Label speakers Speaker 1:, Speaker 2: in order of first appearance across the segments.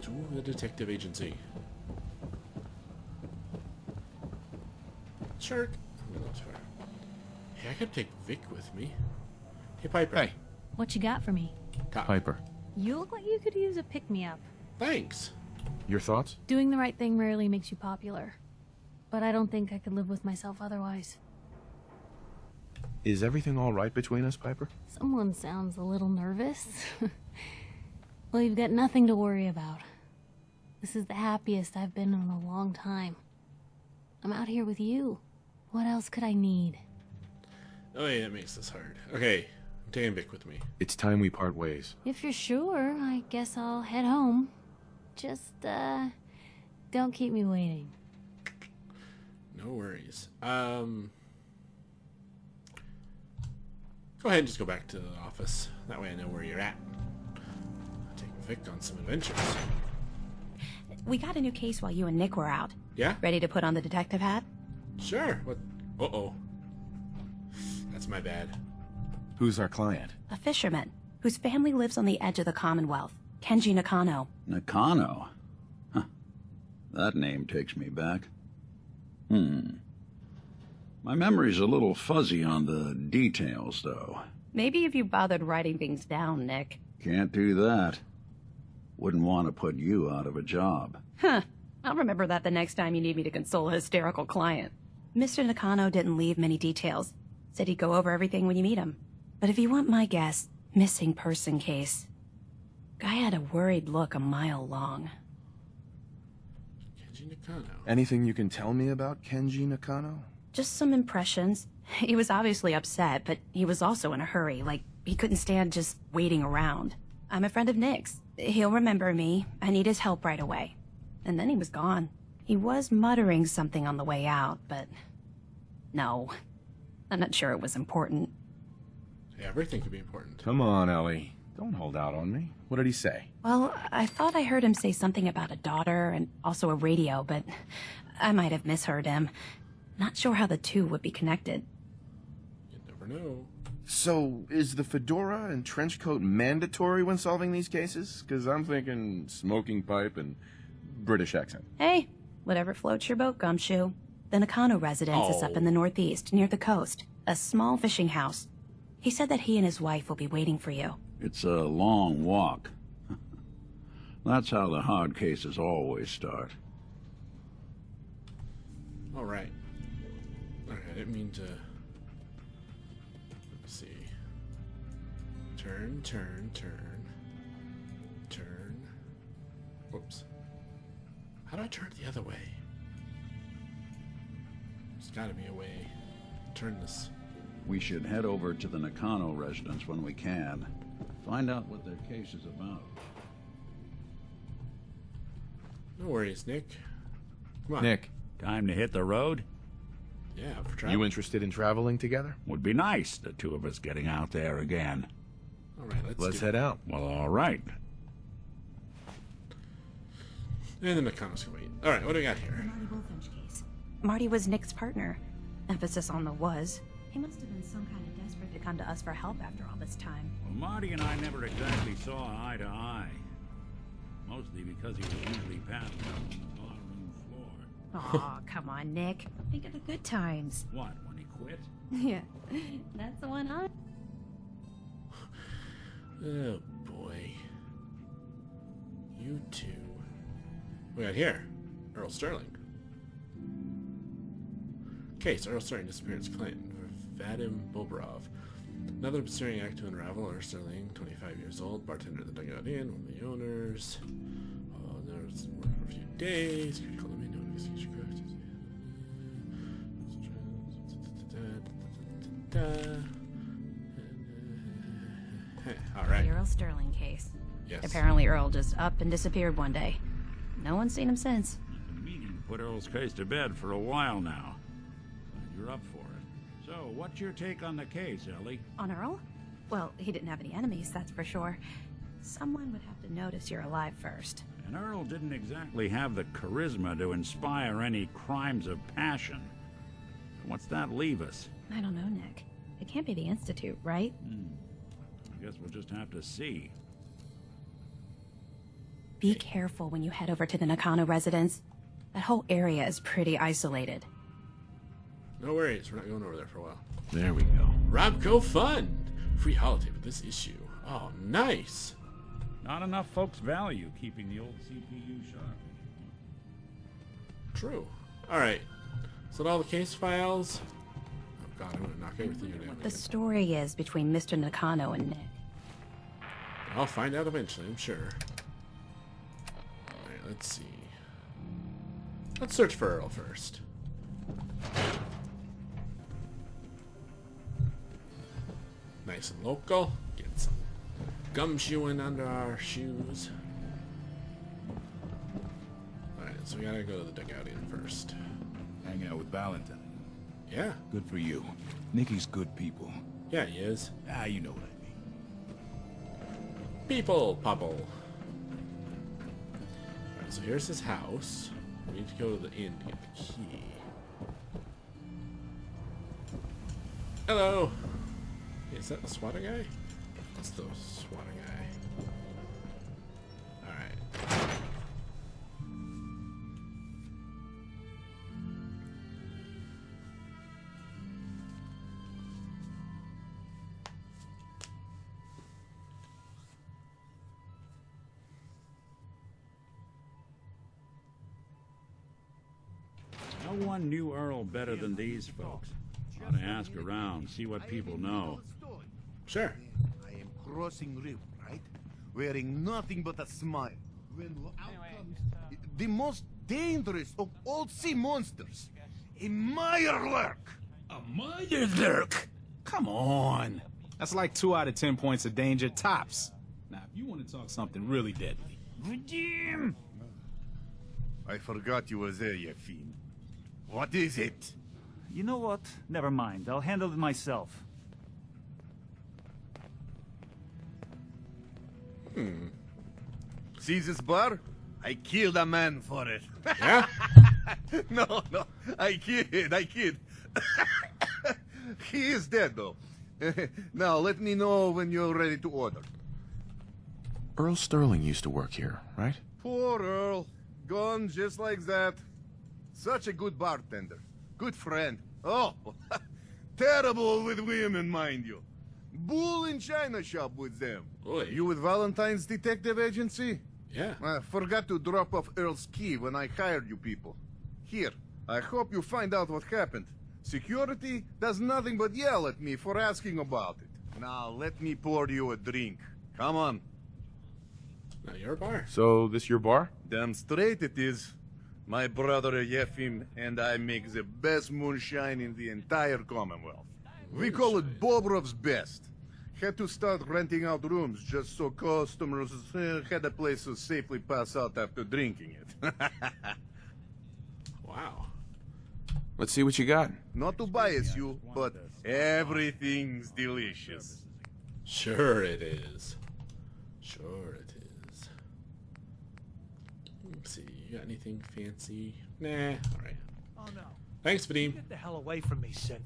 Speaker 1: to the detective agency. Shark. Hey, I could take Vic with me. Hey, Piper.
Speaker 2: Hey.
Speaker 3: What you got for me?
Speaker 2: Piper.
Speaker 3: You look like you could use a pick-me-up.
Speaker 1: Thanks.
Speaker 2: Your thoughts?
Speaker 3: Doing the right thing rarely makes you popular. But I don't think I could live with myself otherwise.
Speaker 2: Is everything all right between us, Piper?
Speaker 3: Someone sounds a little nervous. Well, you've got nothing to worry about. This is the happiest I've been in a long time. I'm out here with you. What else could I need?
Speaker 1: Oh, yeah, that makes this hard. Okay, I'm taking Vic with me.
Speaker 2: It's time we part ways.
Speaker 3: If you're sure, I guess I'll head home. Just, don't keep me waiting.
Speaker 1: No worries. Go ahead and just go back to the office. That way I know where you're at. I'll take Vic on some adventures.
Speaker 4: We got a new case while you and Nick were out.
Speaker 1: Yeah?
Speaker 4: Ready to put on the detective hat?
Speaker 1: Sure. What? Uh-oh. That's my bad.
Speaker 2: Who's our client?
Speaker 4: A fisherman whose family lives on the edge of the Commonwealth. Kenji Nakano.
Speaker 5: Nakano? Huh. That name takes me back. My memory's a little fuzzy on the details, though.
Speaker 4: Maybe if you bothered writing things down, Nick.
Speaker 5: Can't do that. Wouldn't want to put you out of a job.
Speaker 4: Huh. I'll remember that the next time you need me to console a hysterical client. Mr. Nakano didn't leave many details. Said he'd go over everything when you meet him. But if you want my guess, missing person case. Guy had a worried look a mile long.
Speaker 1: Kenji Nakano.
Speaker 2: Anything you can tell me about Kenji Nakano?
Speaker 4: Just some impressions. He was obviously upset, but he was also in a hurry, like he couldn't stand just waiting around. I'm a friend of Nick's. He'll remember me. I need his help right away. And then he was gone. He was muttering something on the way out, but... no. I'm not sure it was important.
Speaker 1: Yeah, everything could be important.
Speaker 2: Come on, Ellie. Don't hold out on me. What did he say?
Speaker 4: Well, I thought I heard him say something about a daughter and also a radio, but I might have misheard him. Not sure how the two would be connected.
Speaker 1: You never know.
Speaker 2: So, is the fedora and trench coat mandatory when solving these cases? Because I'm thinking smoking pipe and British accent.
Speaker 4: Hey, whatever floats your boat, Gumshoe. The Nakano residence is up in the northeast, near the coast. A small fishing house. He said that he and his wife will be waiting for you.
Speaker 5: It's a long walk. That's how the hard cases always start.
Speaker 1: All right. Okay, I didn't mean to... Let me see. Turn, turn, turn. Turn. Whoops. How do I turn the other way? There's gotta be a way to turn this.
Speaker 5: We should head over to the Nakano residence when we can. Find out what their case is about.
Speaker 1: No worries, Nick. Come on.
Speaker 2: Nick,
Speaker 6: Time to hit the road?
Speaker 1: Yeah, for travel.
Speaker 2: you interested in traveling together?
Speaker 6: Would be nice, the two of us getting out there again.
Speaker 1: All right,
Speaker 2: Let's
Speaker 1: do
Speaker 2: head out.
Speaker 6: Well, all right.
Speaker 1: And then Nakano's can wait. All right, what do we got here?
Speaker 4: Marty Wolfinch case. Marty was Nick's partner. Emphasis on the was. He must have been some kind of desperate to come to us for help after all this time.
Speaker 6: Well, Marty and I never exactly saw eye to eye. Mostly because he was usually passed out on the barroom floor.
Speaker 4: Aw, come on, Nick. Think of the good times.
Speaker 6: What, when he quit?
Speaker 4: Yeah, that's the one I...
Speaker 1: Oh, boy. You two. We got here. Earl Sterling. Case, Earl Sterling, disappearance claim. Vadim Bobrov. Another pursuing act to unravel. Earl Sterling, 25 years old, bartender at the Dugout Inn, one of the owners. There's work for a few days. Security called him in, investigation All right.
Speaker 4: The Earl Sterling case.
Speaker 1: Yes.
Speaker 4: Apparently Earl just up and disappeared one day. No one's seen him since.
Speaker 6: I've been meaning to put Earl's case to bed for a while now. Glad you're up for it. So, what's your take on the case, Ellie?
Speaker 4: On Earl? Well, he didn't have any enemies, that's for sure. Someone would have to notice you're alive first.
Speaker 6: And Earl didn't exactly have the charisma to inspire any crimes of passion. What's that leave us?
Speaker 4: I don't know, Nick. It can't be the Institute, right?
Speaker 6: I guess we'll just have to see.
Speaker 4: Be careful when you head over to the Nakano residence. That whole area is pretty isolated.
Speaker 1: No worries, we're not going over there for a while.
Speaker 5: There we go.
Speaker 1: Robco Fund! Free holotape with this issue. Oh, nice!
Speaker 6: Not enough folks value keeping the old CPU sharp.
Speaker 1: True. Alright. So all the case files. Oh god, I'm gonna knock everything down.
Speaker 4: The story is between Mr. Nakano and Nick.
Speaker 1: I'll find out eventually, I'm sure. Alright, let's see. Let's search for Earl first. Nice and local. Get some gumshoeing under our shoes. Alright, so we gotta go to the dugout in first.
Speaker 7: Hang out with Valentine.
Speaker 1: Yeah.
Speaker 7: Good for you. Nikki's good people.
Speaker 1: Yeah, he is.
Speaker 7: Ah, you know what I mean.
Speaker 1: People, Pubble. Alright, so here's his house. We need to go to the inn to get the key. Hello! Is that the swatter guy? That's the swatter guy. Alright.
Speaker 6: No one knew Earl better than these folks. Ought to ask around, see what people know.
Speaker 1: Sure.
Speaker 8: I am crossing river, right? Wearing nothing but a smile. When out comes the most dangerous of all sea monsters, a Meyerlurk.
Speaker 7: A Meyerlurk? Come on. That's like 2 out of 10 points of danger tops. Now, if you want to talk something really deadly.
Speaker 8: Redeem! I forgot you were there, you fiend. What is it?
Speaker 9: You know what? Never mind. I'll handle it myself.
Speaker 8: See this bar? I killed a man for it.
Speaker 1: Yeah?
Speaker 8: No, I kid. He is dead, though. Now, let me know when you're ready to order.
Speaker 2: Earl Sterling used to work here, right?
Speaker 8: Poor Earl. Gone just like that. Such a good bartender. Good friend. Oh, terrible with women, mind you. Bull in china shop with them.
Speaker 1: Oy.
Speaker 8: You with Valentine's detective agency?
Speaker 1: Yeah.
Speaker 8: I forgot to drop off Earl's key when I hired you people. Here, I hope you find out what happened. Security does nothing but yell at me for asking about it. Now let me pour you a drink. Come on.
Speaker 1: Now your bar.
Speaker 2: So, this your bar?
Speaker 8: Damn straight it is. My brother Yefim and I make the best moonshine in the entire Commonwealth. We call it Bobrov's Best. Had to start renting out rooms just so customers had a place to safely pass out after drinking it.
Speaker 1: Wow.
Speaker 2: Let's see what you got.
Speaker 8: Not to bias you, but everything's delicious.
Speaker 1: Sure it is. Sure it is. Let's see, you got anything fancy? Nah, alright.
Speaker 10: Oh no.
Speaker 1: Thanks, Vadim.
Speaker 10: Get the hell away from me, Synth.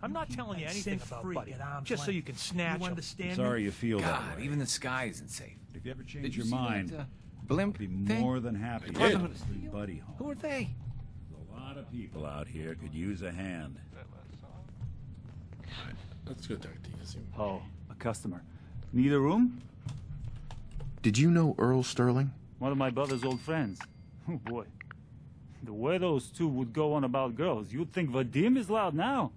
Speaker 10: I'm not telling you anything about
Speaker 11: free
Speaker 10: Buddy,
Speaker 11: at arm's
Speaker 10: just so
Speaker 11: length.
Speaker 10: you can snatch
Speaker 11: You
Speaker 10: him.
Speaker 11: understand
Speaker 6: Sorry
Speaker 11: me?
Speaker 6: you feel that
Speaker 11: God,
Speaker 6: way.
Speaker 11: even the sky isn't safe.
Speaker 6: If you ever change
Speaker 11: Did you
Speaker 6: your
Speaker 11: see
Speaker 6: mind,
Speaker 11: that,
Speaker 6: I'll
Speaker 11: blimp
Speaker 6: be
Speaker 11: thing?
Speaker 6: more than happy
Speaker 1: I
Speaker 6: to
Speaker 1: did.
Speaker 6: bring Buddy home.
Speaker 11: Who are they?
Speaker 6: A lot of people out here could use a hand.
Speaker 1: Alright, let's go talk to you. See.
Speaker 9: Oh, a customer. Need a room?
Speaker 2: Did you know Earl Sterling?
Speaker 9: One of my brother's old friends. Oh boy. The way those two would go on about girls, you'd think Vadim is loud now.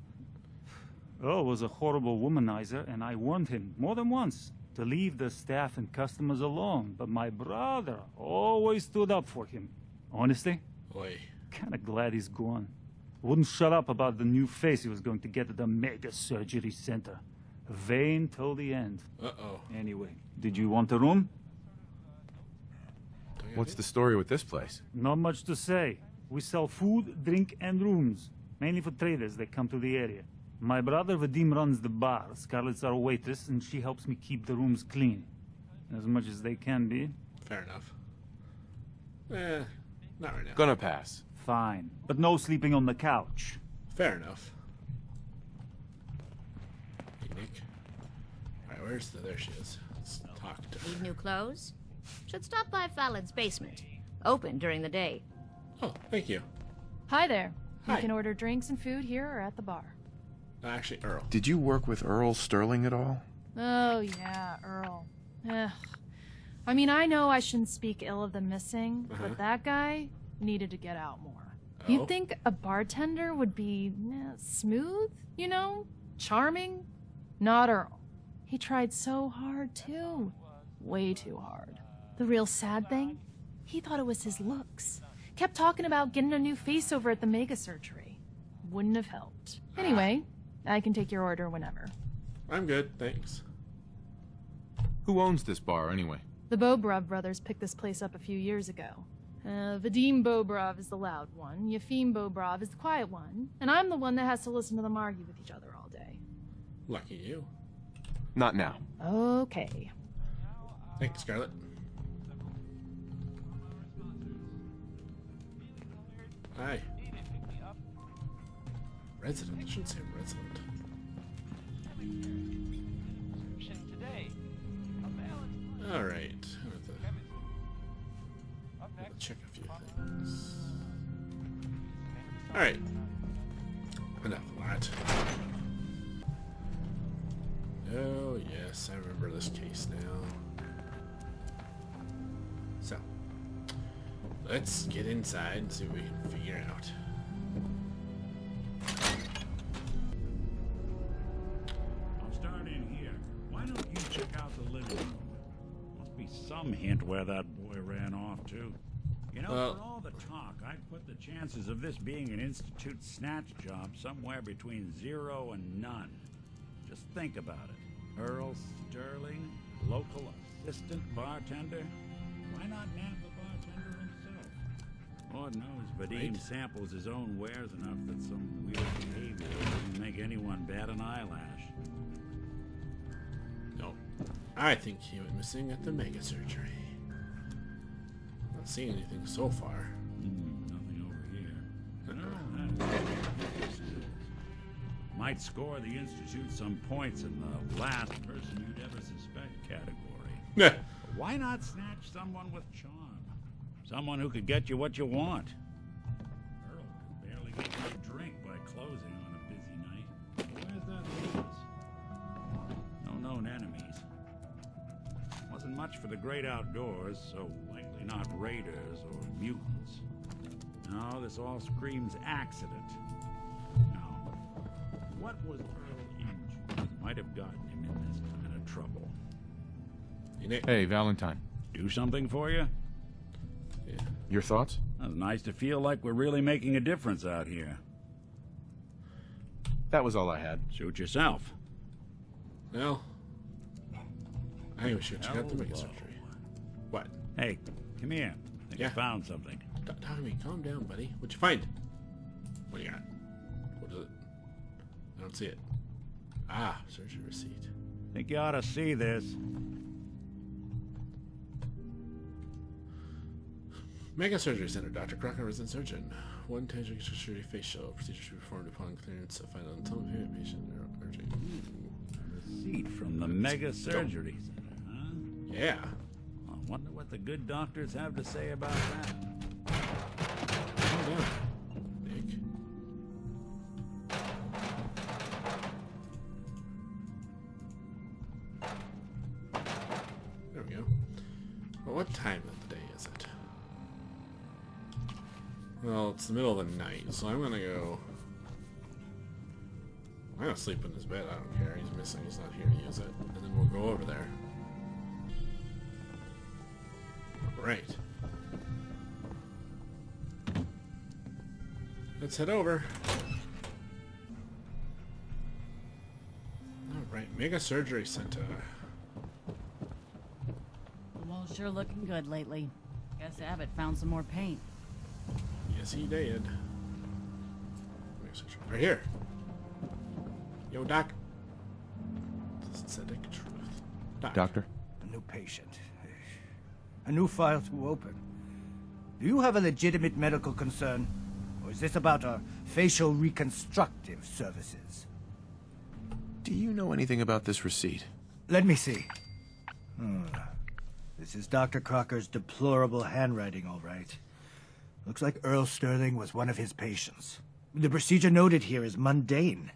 Speaker 9: Earl was a horrible womanizer, and I warned him more than once to leave the staff and customers alone, but my brother always stood up for him. Honestly,
Speaker 1: Boy.
Speaker 9: kinda glad he's gone. Wouldn't shut up about the new face he was going to get at the mega surgery center. Vain till the end.
Speaker 1: Uh-oh.
Speaker 9: Anyway, did you want a room?
Speaker 2: What's the story with this place?
Speaker 9: Not much to say. We sell food, drink, and rooms. Mainly for traders that come to the area. My brother Vadim runs the bar. Scarlett's our waitress, and she helps me keep the rooms clean. As much as they can be.
Speaker 1: Fair enough. Not right now.
Speaker 2: Gonna pass.
Speaker 9: Fine. But no sleeping on the couch.
Speaker 1: Fair enough. Hey, Nick. Alright, there she is. Let's talk to
Speaker 12: Need
Speaker 1: her.
Speaker 12: new clothes?
Speaker 11: Should stop by Fallon's basement. Open during the day.
Speaker 1: Oh, thank you.
Speaker 12: Hi there.
Speaker 1: Hi.
Speaker 12: You can order drinks and food here or at the bar.
Speaker 1: Actually, Earl.
Speaker 2: Did you work with Earl Sterling at all?
Speaker 12: Oh, yeah, Earl. Ugh. I mean, I know I shouldn't speak ill of the missing, but that guy needed to get out more.
Speaker 1: Oh?
Speaker 12: You'd think a bartender would be smooth, you know? Charming? Not Earl. He tried so hard, too. Way too hard. The real sad thing? He thought it was his looks. Kept talking about getting a new face over at the mega surgery. Wouldn't have helped. Anyway, I can take your order whenever.
Speaker 1: I'm good, thanks.
Speaker 13: Who owns this bar, anyway?
Speaker 12: The Bobrov brothers picked this place up a few years ago. Vadim Bobrov is the loud one, Yefim Bobrov is the quiet one, and I'm the one that has to listen to them argue with each other all day.
Speaker 1: Lucky you.
Speaker 2: Not now.
Speaker 12: Okay.
Speaker 1: Thank you, Scarlett. Hi. Resident. I shouldn't say resident. Alright. Check a few things. Alright. Enough of that. Oh, yes, I remember this case now. So, let's get inside and see what we can figure out.
Speaker 6: I'll start in here. Why don't you check out the living room? Must be some hint where that boy ran off to. You know, for all the talk, I'd put the chances of this being an Institute snatch job somewhere between 0 and none. Just think about it. Earl Sterling, local assistant bartender. Why not nab the bartender himself? Lord knows Vadim samples his own wares enough that some weird behavior wouldn't make anyone bat an eyelash.
Speaker 1: No. I think he went missing at the mega surgery. Not seeing anything so far.
Speaker 6: Nothing over here. No, that's might score the Institute some points in the last person you'd ever suspect category. Why not snatch someone with charm? Someone who could get you what you want. Earl could barely get you a drink by closing on a busy night. Where's that leave us? No known enemies. Wasn't much for the great outdoors, so likely not raiders or mutants. No, this all screams accident. Now, what was Earl into that might have gotten him in this kind of trouble?
Speaker 13: Hey, Valentine.
Speaker 6: Do something for you?
Speaker 1: Yeah.
Speaker 2: Your thoughts?
Speaker 6: It's nice to feel like we're really making a difference out here.
Speaker 2: That was all I had.
Speaker 6: Suit yourself.
Speaker 1: Well, I think we should check out the mega surgery. What?
Speaker 6: Hey, come here. I think I found something.
Speaker 1: Talk to me. Calm down, buddy. What'd you find? What do you got? What is it? I don't see it. Ah, surgery receipt.
Speaker 6: Think you ought to see this.
Speaker 1: Mega Surgery Center. Dr. Crocker, resident surgeon. One tangible surgery facial. Procedure to be performed upon clearance of final atomic payment patient. Urging.
Speaker 6: Receipt from the Mega Surgery Center, huh?
Speaker 1: Yeah.
Speaker 6: I wonder what the good doctors have to say about that.
Speaker 1: Hold on, Nick. There we go. Well, what time of the day is it? Well, it's the middle of the night, so I'm gonna go... I'm gonna sleep in his bed, I don't care. He's missing, he's not here to use it. And then we'll go over there. Alright. Let's head over. Alright, Mega Surgery Center.
Speaker 14: The wall's sure looking good lately. Guess Abbott found some more paint.
Speaker 1: Yes, he did. Right here. Yo, Doc. Synthetic truth.
Speaker 2: Doctor?
Speaker 10: A new patient. A new file to open. Do you have a legitimate medical concern? Or is this about our facial reconstructive services?
Speaker 2: Do you know anything about this receipt?
Speaker 10: Let me see. This is Dr. Crocker's deplorable handwriting, all right. Looks like Earl Sterling was one of his patients. The procedure noted here is mundane,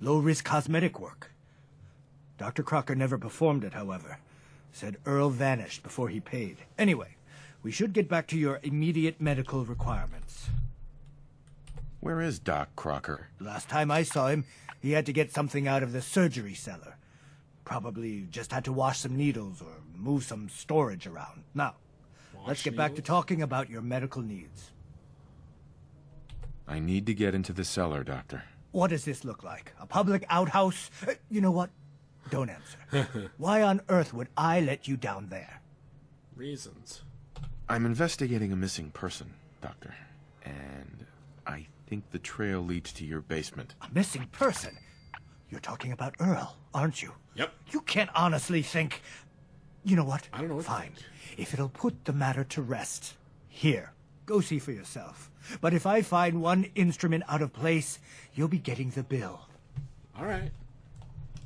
Speaker 10: low-risk cosmetic work. Dr. Crocker never performed it, however. Said Earl vanished before he paid. Anyway, we should get back to your immediate medical requirements.
Speaker 2: Where is Doc Crocker?
Speaker 10: Last time I saw him, he had to get something out of the surgery cellar. Probably just had to wash some needles or move some storage around. Now, let's get back to talking about your medical needs.
Speaker 2: I need to get into the cellar, Doctor.
Speaker 10: What does this look like? A public outhouse? You know what? Don't answer. Why on earth would I let you down there?
Speaker 1: Reasons.
Speaker 2: I'm investigating a missing person, Doctor. And I think the trail leads to your basement.
Speaker 10: A missing person? You're talking about Earl, aren't you?
Speaker 1: Yep.
Speaker 10: You can't honestly think... You know what?
Speaker 1: I don't know what
Speaker 10: Fine. If it'll put the matter to rest. Here, go see for yourself. But if I find one instrument out of place, you'll be getting the bill.
Speaker 1: All right.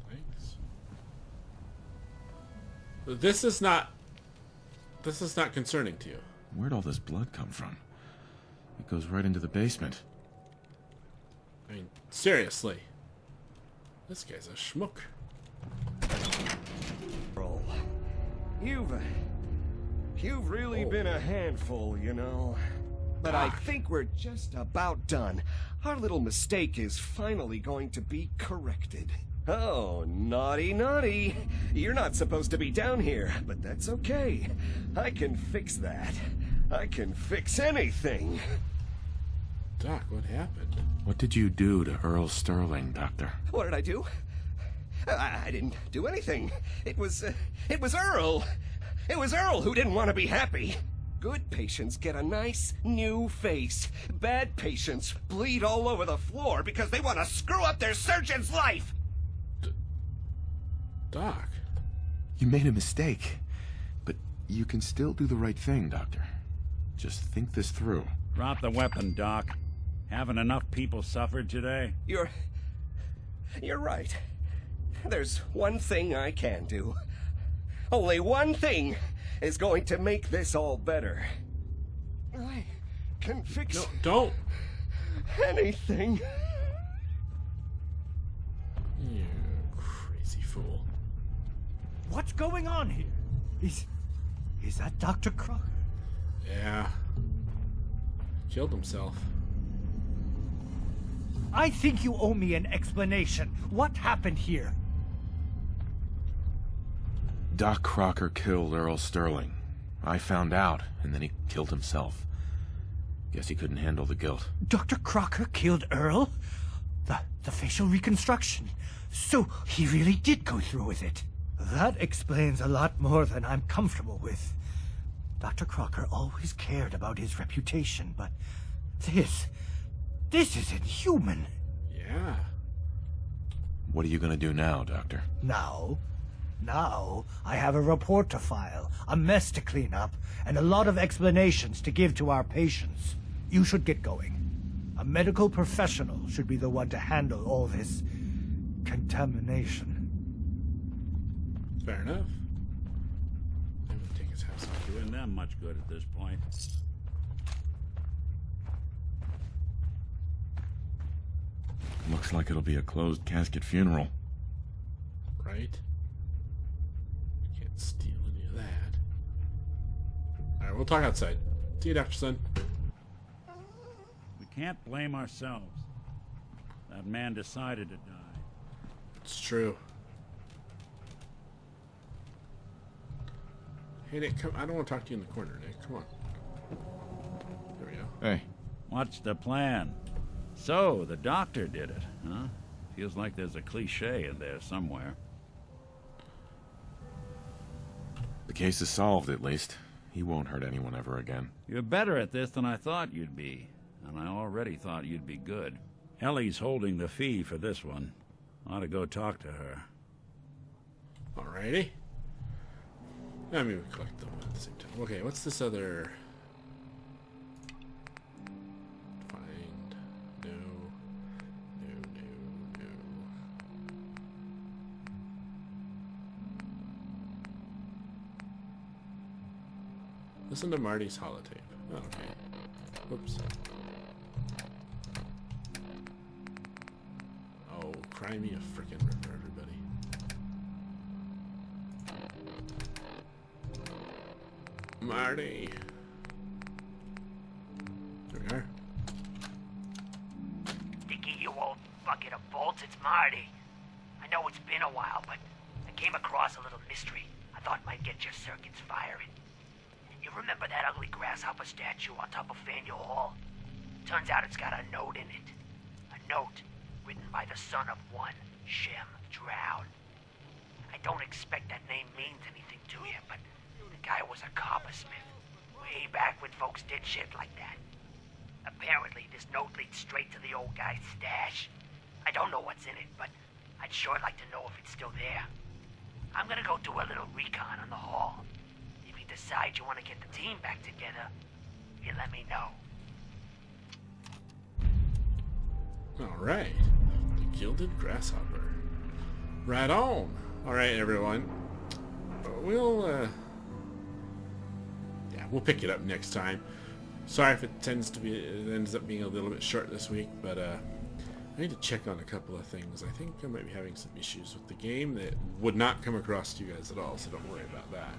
Speaker 1: Thanks. This is not concerning to you.
Speaker 2: Where'd all this blood come from? It goes right into the basement.
Speaker 1: I mean, seriously. This guy's a schmuck.
Speaker 15: You've really been a handful, you know. But I think we're just about done. Our little mistake is finally going to be corrected. Oh, naughty, naughty. You're not supposed to be down here, but that's okay. I can fix that. I can fix anything.
Speaker 1: Doc, what happened?
Speaker 2: What did you do to Earl Sterling, Doctor?
Speaker 15: What did I do? I didn't do anything. It was Earl. It was Earl who didn't want to be happy. Good patients get a nice, new face. Bad patients bleed all over the floor because they want to screw up their surgeon's life.
Speaker 1: Doc.
Speaker 2: You made a mistake. But you can still do the right thing, Doctor. Just think this through.
Speaker 6: Drop the weapon, Doc. Haven't enough people suffered today?
Speaker 15: You're right. There's one thing I can do. Only one thing is going to make this all better. I can fix...
Speaker 1: No, don't.
Speaker 15: Anything.
Speaker 1: You crazy fool.
Speaker 10: What's going on here? Is that Dr. Crocker?
Speaker 1: Yeah. Killed himself.
Speaker 10: I think you owe me an explanation. What happened here?
Speaker 2: Doc Crocker killed Earl Sterling. I found out, and then he killed himself. Guess he couldn't handle the guilt.
Speaker 10: Dr. Crocker killed Earl? The facial reconstruction. So he really did go through with it. That explains a lot more than I'm comfortable with. Dr. Crocker always cared about his reputation, but this is inhuman.
Speaker 1: Yeah.
Speaker 2: What are you gonna do now, Doctor?
Speaker 10: Now, I have a report to file, a mess to clean up, and a lot of explanations to give to our patients. You should get going. A medical professional should be the one to handle all this contamination.
Speaker 1: Fair enough. I'm gonna take his house off.
Speaker 6: Doing them much good at this point.
Speaker 2: Looks like it'll be a closed casket funeral.
Speaker 1: Right? Can't steal any of that. Alright, we'll talk outside. See you, Dr. Sun.
Speaker 6: We can't blame ourselves. That man decided to die.
Speaker 1: It's true. Hey, Nick, come. I don't want to talk to you in the corner, Nick. Come on. There we go.
Speaker 13: Hey.
Speaker 6: What's the plan? So, the doctor did it, huh? Feels like there's a cliche in there somewhere.
Speaker 2: The case is solved, at least. He won't hurt anyone ever again.
Speaker 6: You're better at this than I thought you'd be, and I already thought you'd be good. Ellie's holding the fee for this one. Ought to go talk to her.
Speaker 1: Alrighty. I mean, we collect them at the same time. Okay, what's this other... Find... No... Listen to Marty's holotape. Oh, okay. Whoops. Oh, cry me a frickin' river, everybody. Marty! There we are.
Speaker 16: Dickie, you old bucket of bolts, it's Marty. I know it's been a while, but I came across a little mystery I thought might get your circuits firing. You remember that ugly grasshopper statue on top of Faneuil Hall? Turns out it's got a note in it. A note written by the son of one Shem Drown. I don't expect that name means anything to you, but the guy was a coppersmith way back when folks did shit like that. Apparently, this note leads straight to the old guy's stash. I don't know what's in it, but I'd sure like to know if it's still there. I'm gonna go do a little recon on the hall. If you decide you want to get the team back together, you let me know.
Speaker 1: Alright. The Gilded Grasshopper. Right on! Alright, everyone. We'll pick it up next time. Sorry if it ends up being a little bit short this week, but I need to check on a couple of things. I think I might be having some issues with the game that would not come across to you guys at all, so don't worry about that.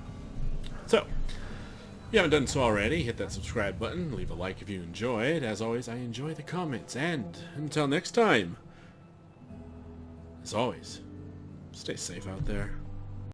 Speaker 1: So, if you haven't done so already, hit that subscribe button, leave a like if you enjoy it. As always, I enjoy the comments, and until next time, as always, stay safe out there.